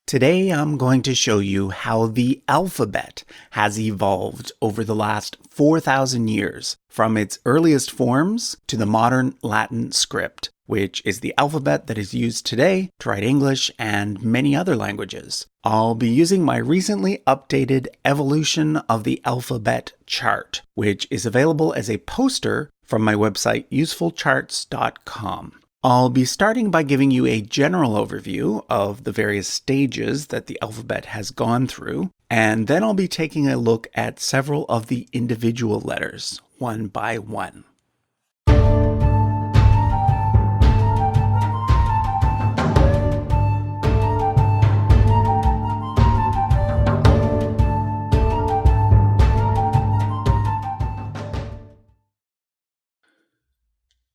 Today I'm going to show you how the alphabet has evolved over the last 4,000 years, from its earliest forms to the modern Latin script, which is the alphabet that is used today to write English and many other languages. I'll be using my recently updated Evolution of the Alphabet chart, which is available as a poster from my website usefulcharts.com. I'll be starting by giving you a general overview of the various stages that the alphabet has gone through, and then I'll be taking a look at several of the individual letters, one by one.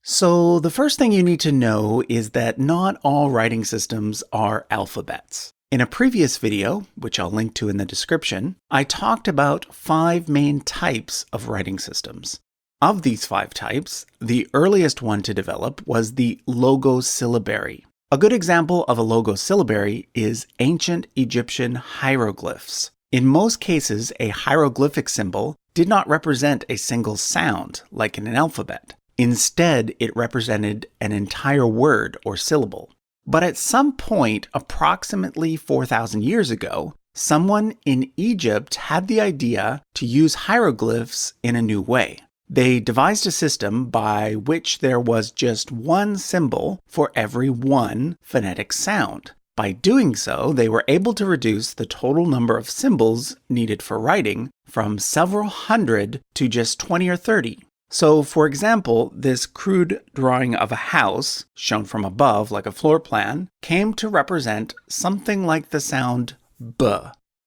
So the first thing you need to know is that not all writing systems are alphabets. In a previous video, which I'll link to in the description, I talked about 5 main types of writing systems. Of these 5 types, the earliest one to develop was the logosyllabary. A good example of a logosyllabary is ancient Egyptian hieroglyphs. In most cases, a hieroglyphic symbol did not represent a single sound, like in an alphabet. Instead, it represented an entire word or syllable. But at some point, approximately 4,000 years ago, someone in Egypt had the idea to use hieroglyphs in a new way. They devised a system by which there was just one symbol for every one phonetic sound. By doing so, they were able to reduce the total number of symbols needed for writing from several hundred to just 20 or 30. So, for example, this crude drawing of a house, shown from above like a floor plan, came to represent something like the sound B.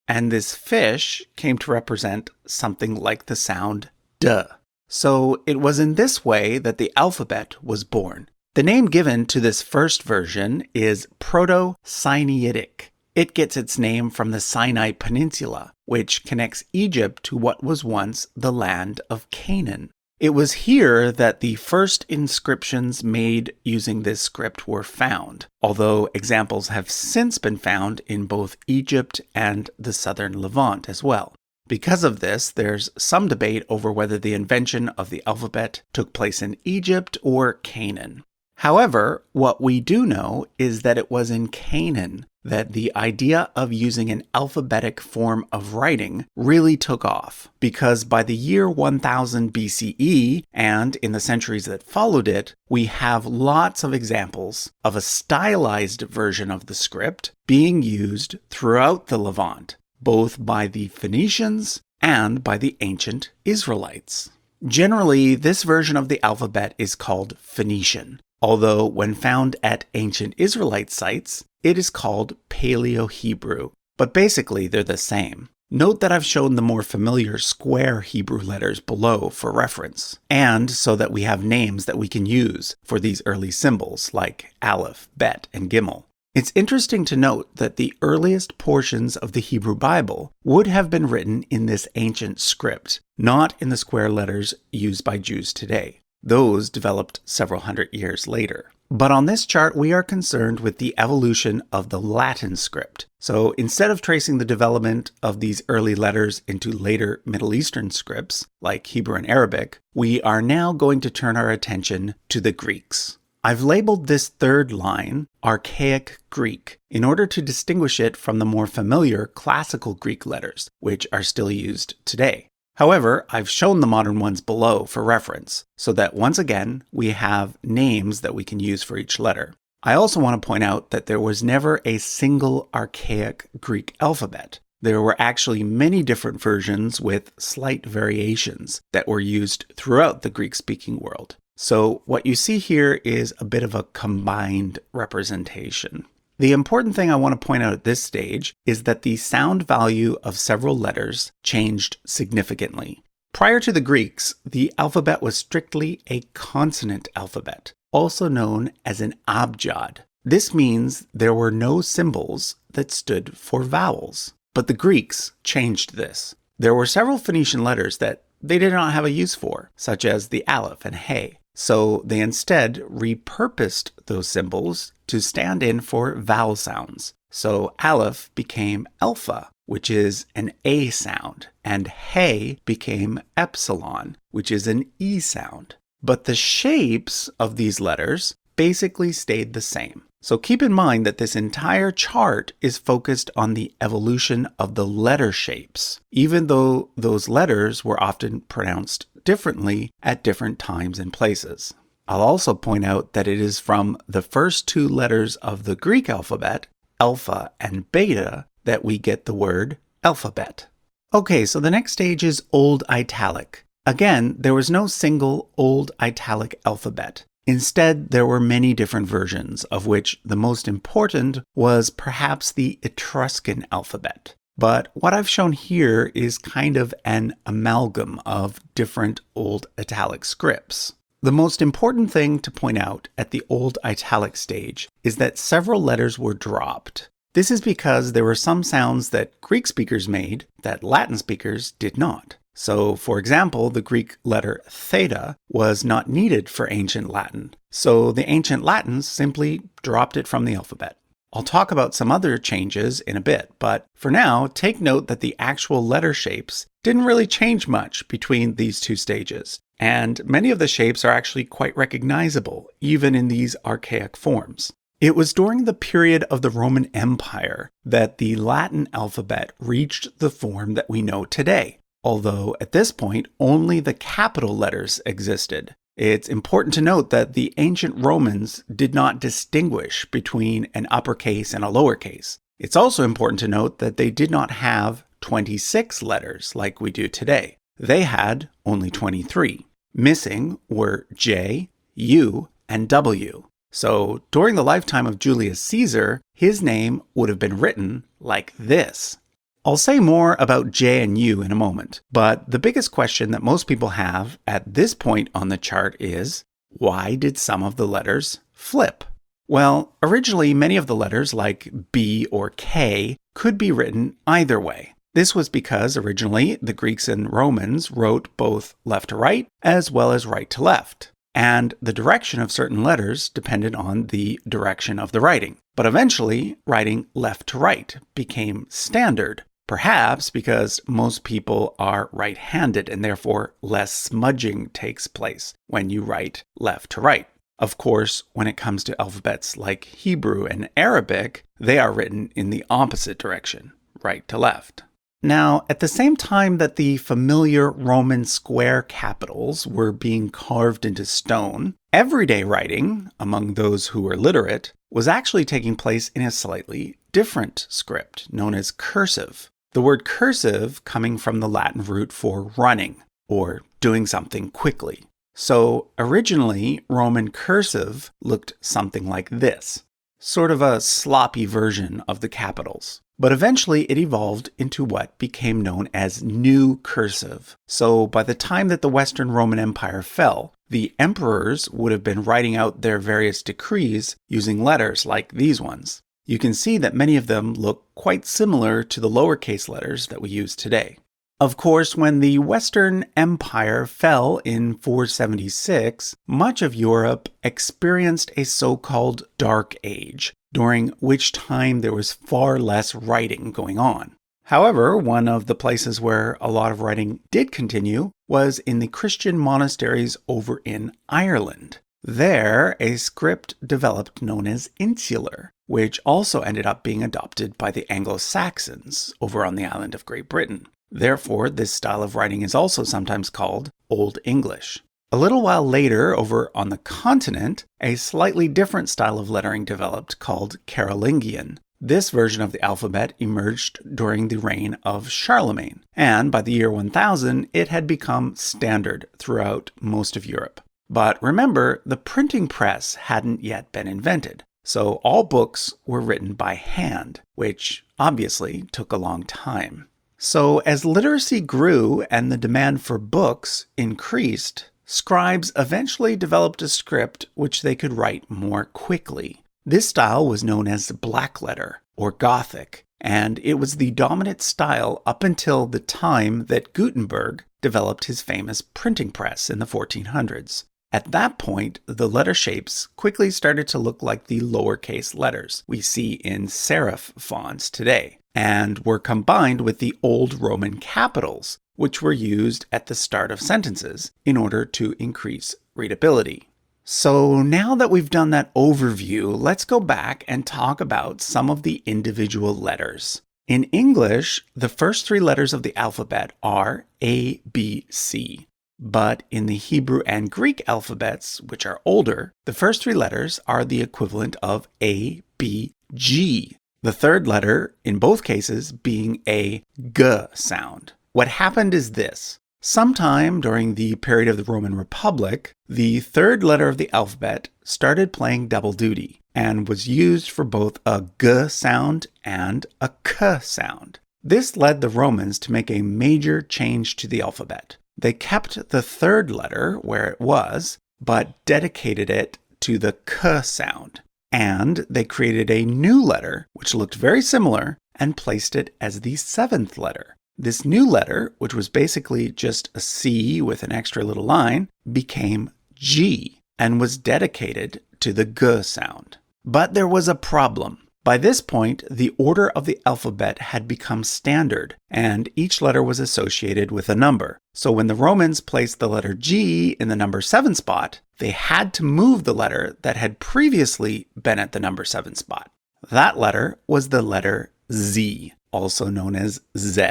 And this fish came to represent something like the sound D. So it was in this way that the alphabet was born. The name given to this first version is Proto-Sinaitic. It gets its name from the Sinai Peninsula, which connects Egypt to what was once the land of Canaan. It was here that the first inscriptions made using this script were found, although examples have since been found in both Egypt and the southern Levant as well. Because of this, there's some debate over whether the invention of the alphabet took place in Egypt or Canaan. However, what we do know is that it was in Canaan that the idea of using an alphabetic form of writing really took off, because by the year 1000 BCE, and in the centuries that followed it, we have lots of examples of a stylized version of the script being used throughout the Levant, both by the Phoenicians and by the ancient Israelites. Generally, this version of the alphabet is called Phoenician, although when found at ancient Israelite sites, it is called Paleo-Hebrew, but basically they're the same. Note that I've shown the more familiar square Hebrew letters below for reference, and so that we have names that we can use for these early symbols like Aleph, Bet, and Gimel. It's interesting to note that the earliest portions of the Hebrew Bible would have been written in this ancient script, not in the square letters used by Jews today. Those developed several hundred years later. But on this chart, we are concerned with the evolution of the Latin script. So instead of tracing the development of these early letters into later Middle Eastern scripts, like Hebrew and Arabic, we are now going to turn our attention to the Greeks. I've labeled this third line Archaic Greek in order to distinguish it from the more familiar classical Greek letters, which are still used today. However, I've shown the modern ones below for reference, so that once again, we have names that we can use for each letter. I also want to point out that there was never a single archaic Greek alphabet. There were actually many different versions with slight variations that were used throughout the Greek-speaking world. So what you see here is a bit of a combined representation. The important thing I want to point out at this stage is that the sound value of several letters changed significantly. Prior to the Greeks, the alphabet was strictly a consonant alphabet, also known as an abjad. This means there were no symbols that stood for vowels. But the Greeks changed this. There were several Phoenician letters that they did not have a use for, such as the aleph and hey. So they instead repurposed those symbols to stand in for vowel sounds. So aleph became alpha, which is an A sound, and he became epsilon, which is an E sound. But the shapes of these letters basically stayed the same. So keep in mind that this entire chart is focused on the evolution of the letter shapes, even though those letters were often pronounced differently at different times and places. I'll also point out that it is from the first two letters of the Greek alphabet, alpha and beta, that we get the word alphabet. Okay, so the next stage is Old Italic. Again, there was no single Old Italic alphabet. Instead, there were many different versions, of which the most important was perhaps the Etruscan alphabet. But what I've shown here is kind of an amalgam of different Old Italic scripts. The most important thing to point out at the Old Italic stage is that several letters were dropped. This is because there were some sounds that Greek speakers made that Latin speakers did not. So, for example, the Greek letter theta was not needed for ancient Latin. So the ancient Latins simply dropped it from the alphabet. I'll talk about some other changes in a bit, but for now, take note that the actual letter shapes didn't really change much between these two stages. And many of the shapes are actually quite recognizable, even in these archaic forms. It was during the period of the Roman Empire that the Latin alphabet reached the form that we know today. Although at this point, only the capital letters existed. It's important to note that the ancient Romans did not distinguish between an uppercase and a lowercase. It's also important to note that they did not have 26 letters like we do today. They had only 23. Missing were J, U, and W. So during the lifetime of Julius Caesar, his name would have been written like this. I'll say more about J and U in a moment, but the biggest question that most people have at this point on the chart is, why did some of the letters flip? Well, originally many of the letters like B or K could be written either way. This was because originally the Greeks and Romans wrote both left to right as well as right to left. And the direction of certain letters depended on the direction of the writing. But eventually, writing left to right became standard. Perhaps because most people are right-handed and therefore less smudging takes place when you write left to right. Of course, when it comes to alphabets like Hebrew and Arabic, they are written in the opposite direction, right to left. Now, at the same time that the familiar Roman square capitals were being carved into stone, everyday writing, among those who were literate, was actually taking place in a slightly different script, known as cursive. The word cursive coming from the Latin root for running, or doing something quickly. So originally, Roman cursive looked something like this, sort of a sloppy version of the capitals. But eventually it evolved into what became known as New Cursive. So by the time that the Western Roman Empire fell, the emperors would have been writing out their various decrees using letters like these ones. You can see that many of them look quite similar to the lowercase letters that we use today. Of course, when the Western Empire fell in 476, much of Europe experienced a so-called Dark Age, during which time there was far less writing going on. However, one of the places where a lot of writing did continue was in the Christian monasteries over in Ireland. There, a script developed known as Insular, which also ended up being adopted by the Anglo-Saxons over on the island of Great Britain. Therefore, this style of writing is also sometimes called Old English. A little while later, over on the continent, a slightly different style of lettering developed called Carolingian. This version of the alphabet emerged during the reign of Charlemagne, and by the year 1000, it had become standard throughout most of Europe. But remember, the printing press hadn't yet been invented, so all books were written by hand, which obviously took a long time. So as literacy grew and the demand for books increased, scribes eventually developed a script which they could write more quickly. This style was known as blackletter or Gothic, and it was the dominant style up until the time that Gutenberg developed his famous printing press in the 1400s. At that point, the letter shapes quickly started to look like the lowercase letters we see in serif fonts today, and were combined with the old Roman capitals, which were used at the start of sentences in order to increase readability. So now that we've done that overview, let's go back and talk about some of the individual letters. In English, the first three letters of the alphabet are A, B, C. But in the Hebrew and Greek alphabets, which are older, the first three letters are the equivalent of A, B, G. The third letter, in both cases, being a G sound. What happened is this. Sometime during the period of the Roman Republic, the third letter of the alphabet started playing double duty and was used for both a G sound and a K sound. This led the Romans to make a major change to the alphabet. They kept the third letter where it was, but dedicated it to the K sound. And they created a new letter, which looked very similar, and placed it as the seventh letter. This new letter, which was basically just a C with an extra little line, became G and was dedicated to the G sound. But there was a problem. By this point, the order of the alphabet had become standard, and each letter was associated with a number. So when the Romans placed the letter G in the number 7 spot, they had to move the letter that had previously been at the number 7 spot. That letter was the letter Z, also known as Z.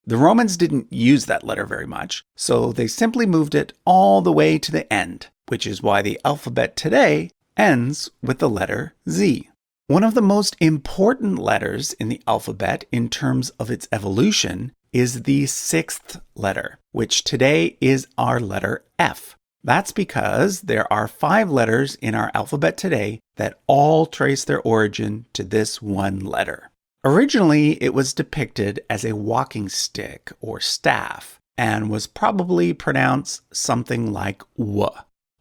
The Romans didn't use that letter very much, so they simply moved it all the way to the end, which is why the alphabet today ends with the letter Z. One of the most important letters in the alphabet in terms of its evolution is the 6th letter, which today is our letter F. That's because there are 5 letters in our alphabet today that all trace their origin to this one letter. Originally, it was depicted as a walking stick or staff and was probably pronounced something like W.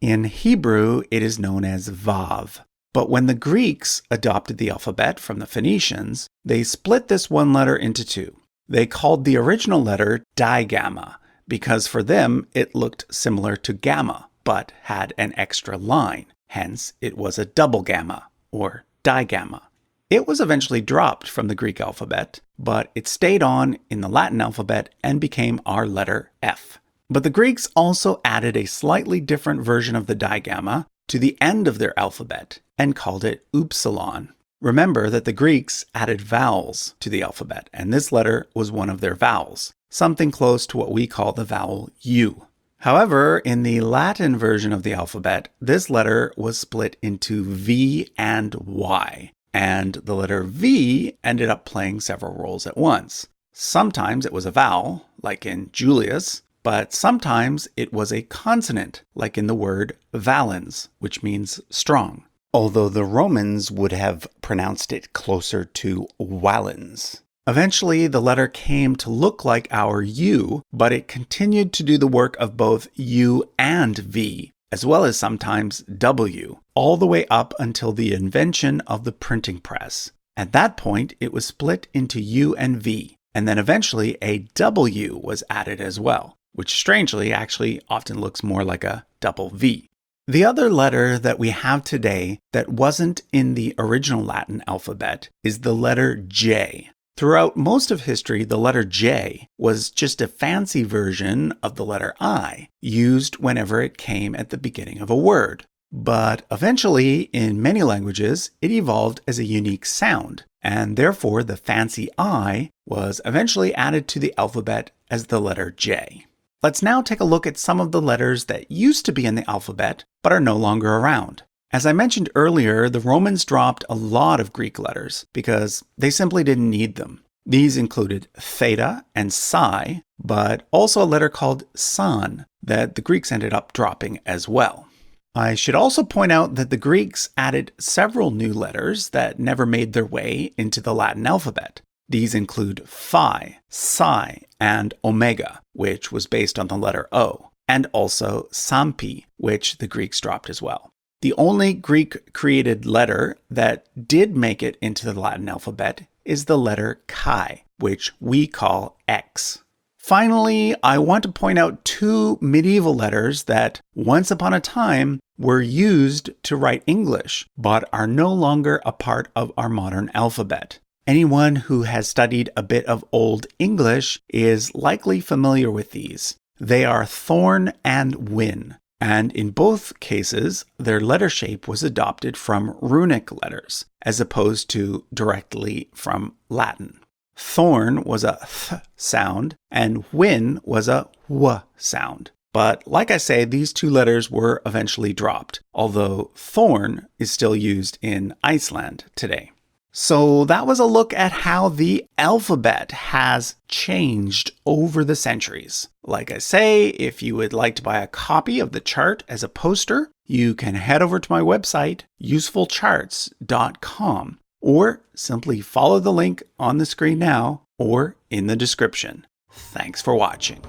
In Hebrew, it is known as Vav. But when the Greeks adopted the alphabet from the Phoenicians, they split this one letter into two. They called the original letter digamma because for them it looked similar to gamma, but had an extra line. Hence, it was a double gamma, or digamma. It was eventually dropped from the Greek alphabet, but it stayed on in the Latin alphabet and became our letter F. But the Greeks also added a slightly different version of the digamma to the end of their alphabet and called it upsilon. Remember that the Greeks added vowels to the alphabet, and this letter was one of their vowels, something close to what we call the vowel U. However, in the Latin version of the alphabet, this letter was split into V and Y, and the letter V ended up playing several roles at once. Sometimes it was a vowel, like in Julius, but sometimes it was a consonant, like in the word valens, which means strong, although the Romans would have pronounced it closer to wallens. Eventually, the letter came to look like our U, but it continued to do the work of both U and V, as well as sometimes W, all the way up until the invention of the printing press. At that point, it was split into U and V, and then eventually a W was added as well, which strangely actually often looks more like a double V. The other letter that we have today that wasn't in the original Latin alphabet is the letter J. Throughout most of history, the letter J was just a fancy version of the letter I, used whenever it came at the beginning of a word. But eventually, in many languages, it evolved as a unique sound, and therefore the fancy I was eventually added to the alphabet as the letter J. Let's now take a look at some of the letters that used to be in the alphabet, but are no longer around. As I mentioned earlier, the Romans dropped a lot of Greek letters because they simply didn't need them. These included theta and psi, but also a letter called san that the Greeks ended up dropping as well. I should also point out that the Greeks added several new letters that never made their way into the Latin alphabet. These include phi, psi, and omega, which was based on the letter O, and also sampi, which the Greeks dropped as well. The only Greek-created letter that did make it into the Latin alphabet is the letter chi, which we call X. Finally, I want to point out two medieval letters that once upon a time were used to write English, but are no longer a part of our modern alphabet. Anyone who has studied a bit of Old English is likely familiar with these. They are thorn and win, and in both cases, their letter shape was adopted from runic letters, as opposed to directly from Latin. Thorn was a th sound, and win was a w sound. But like I say, these two letters were eventually dropped, although thorn is still used in Iceland today. So that was a look at how the alphabet has changed over the centuries. Like I say, if you would like to buy a copy of the chart as a poster, you can head over to my website, usefulcharts.com, or simply follow the link on the screen now or in the description. Thanks for watching.